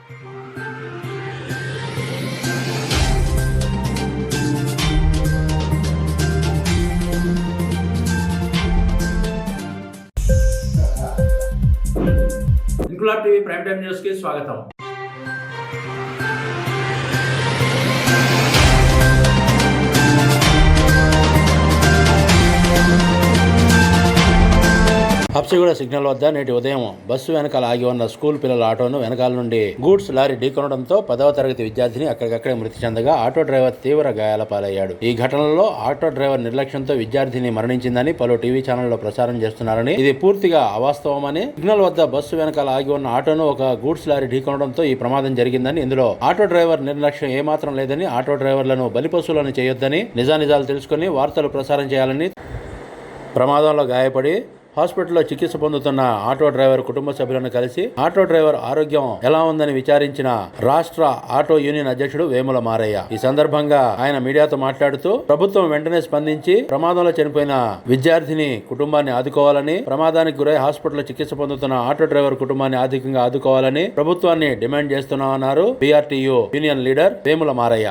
Inquilab TV prime time news కి స్వాగతం. Habsiguda signal వద్ద నేటి ఉదయం బస్సు వెనకాల ఆగి ఉన్న స్కూల్ పిల్లల ఆటోను వెనకాల నుండి గూడ్స్ లారీ ఢీకొనడంతో 10వ తరగతి విద్యార్థిని అక్కడికక్కడే మృతి చెందగా ఆటో డ్రైవర్ తీవ్ర గాయాల పాలయ్యాడు. ఈ ఘటనలో ఆటో డ్రైవర్ నిర్లక్ష్యంతో విద్యార్థిని మరణించిందని పలు టీవీ ఛానళ్లలో ప్రసారం చేస్తున్నారని, ఇది పూర్తిగా అవాస్తవమని, సిగ్నల్ వద్ద బస్సు వెనకాల ఆగి ఉన్న ఆటోను ఒక గూడ్స్ లారీ ఢీకొనడంతో ఈ ప్రమాదం జరిగిందని, ఇందులో ఆటో డ్రైవర్ నిర్లక్ష్యం ఏమాత్రం లేదని, ఆటో డ్రైవర్లను బలిపశువులను చేయొద్దని, నిజానిజాలు తెలుసుకుని వార్తలు ప్రసారం చేయాలని, ప్రమాదంలో గాయపడి హాస్పిటల్లో చికిత్స పొందుతున్న ఆటో డ్రైవర్ కుటుంబ సభ్యులను కలిసి ఆటో డ్రైవర్ ఆరోగ్యం ఎలా ఉందని విచారించిన రాష్ట్ర ఆటో యూనియన్ అధ్యక్షుడు వేముల మారయ్య. ఈ సందర్భంగా ఆయన మీడియాతో మాట్లాడుతూ, ప్రభుత్వం వెంటనే స్పందించి ప్రమాదంలో చనిపోయిన విద్యార్థిని కుటుంబాన్ని ఆదుకోవాలని, ప్రమాదానికి గురై హాస్పిటల్లో చికిత్స పొందుతున్న ఆటో డ్రైవర్ కుటుంబాన్ని ఆర్థికంగా ఆదుకోవాలని ప్రభుత్వాన్ని డిమాండ్ చేస్తున్నామన్నారు BRTU union leader Vemula Maraiah.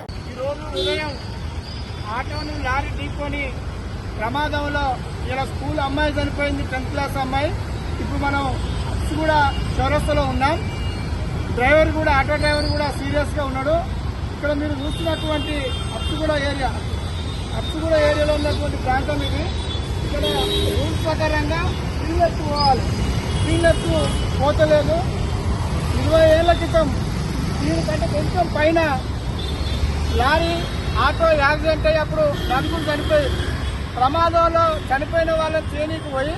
ప్రమాదంలో ఇలా స్కూల్ అమ్మాయి చనిపోయింది, 10th క్లాస్ అమ్మాయి. ఇప్పుడు మనం కూడా చౌరస్తాలో ఉన్నాం. డ్రైవర్ కూడా, ఆటో డ్రైవర్ కూడా సీరియస్గా ఉన్నాడు. ఇక్కడ మీరు చూస్తున్నటువంటి అప్సుగూడ ఏరియాలో ఉన్నటువంటి ప్రాంతం ఇది. ఇక్కడ రూల్స్ ప్రకారంగా క్లీనర్స్ పోవాలి, క్లీనర్స్ పోతలేదు. 20 ఏళ్ల క్రితం దీనికంటే కొంచెం పైన లారీ ఆటో యాక్సిడెంట్ అయ్యి అప్పుడు నలుగురు చనిపోయి, ప్రమాదంలో చనిపోయిన వాళ్ళని చేయనీకి పోయి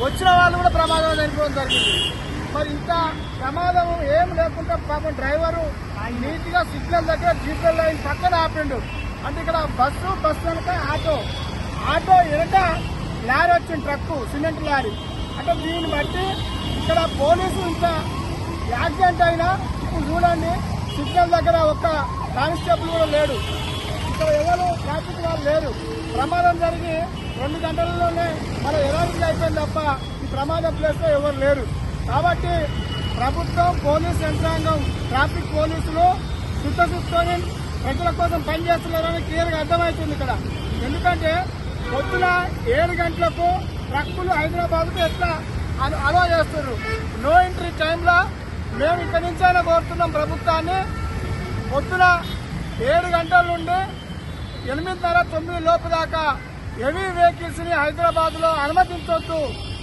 వచ్చిన వాళ్ళు కూడా ప్రమాదంలో చనిపోవడం జరిగింది. మరి ఇంత ప్రమాదం ఏం లేకుండా పాపం డ్రైవరు నీట్గా సిగ్నల్ దగ్గర జీపీఎల్ లైన్ పక్కన ఆపిండు. అంటే ఇక్కడ బస్సు వెనక ఆటో వెనక లారీ వచ్చింది, ట్రక్కు, సిమెంట్ లారీ. అంటే దీన్ని బట్టి ఇక్కడ పోలీసు ఇంత యాక్సిడెంట్ అయినా ఇప్పుడు చూడండి, సిగ్నల్ దగ్గర ఒక్క కానిస్టేబుల్ కూడా లేడు, ఇక్కడ ఎవరు ట్రాఫిక్ వాళ్ళు లేరు. ప్రమాదం జరిగి 2 గంటలలోనే మనం ఎలాంటి అయిపోయింది తప్ప ఈ ప్రమాద ప్లేస్ లో ఎవరు లేరు. కాబట్టి ప్రభుత్వం, పోలీస్ యంత్రాంగం, ట్రాఫిక్ పోలీసులు చిత్తశుద్ధితోని ప్రజల కోసం పనిచేస్తున్నారని క్లియర్గా అర్థమవుతుంది ఇక్కడ. ఎందుకంటే పొద్దున 7 గంటలకు ట్రక్కులు హైదరాబాద్కు ఎట్లా అలో చేస్తున్నారు. నో ఎంట్రీ టైంలో మేము ఇక్కడి నుంచి అయినా కోరుతున్నాం ప్రభుత్వాన్ని, పొద్దున 7 గంటల నుండి 8:30-9 లోపు దాకా హెవీ వెహికల్స్ ని హైదరాబాద్ లో అనుమతించొద్దు.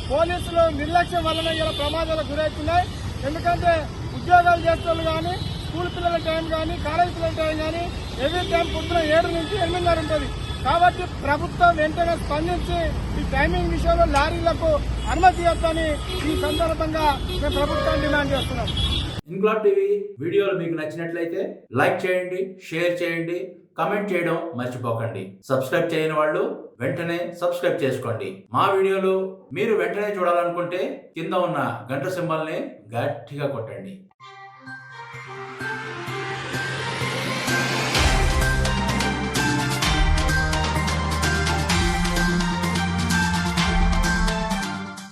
పోలీసులు నిర్లక్ష్యం వలన ఇలా ప్రమాదాలకు గురవుతున్నాయి. ఎందుకంటే ఉద్యోగాలు చేసేవాళ్ళు కానీ, స్కూల్ పిల్లల టైం కానీ, కాలేజ్ పిల్లల టైం కానీ హెవీ టైం పొద్దున 7 నుంచి 8:30 ఉంటుంది. కాబట్టి ప్రభుత్వం వెంటనే స్పందించి ఈ టైమింగ్ విషయంలో లారీలకు అనుమతి ఇవ్వద్దని ఈ సందర్భంగా మేము ప్రభుత్వాన్ని డిమాండ్ చేస్తున్నాం. ఇంక్లాబ్ టీవీ వీడియోలు మీకు నచ్చినట్లయితే లైక్ చేయండి, షేర్ చేయండి, కమెంట్ చేయడం మర్చిపోకండి. సబ్స్క్రైబ్ చేయని వాళ్ళు వెంటనే సబ్స్క్రైబ్ చేసుకోండి. మా వీడియోలు మీరు వెంటనే చూడాలనుకుంటే కింద ఉన్న గంట సింబల్ని గట్టిగా కొట్టండి.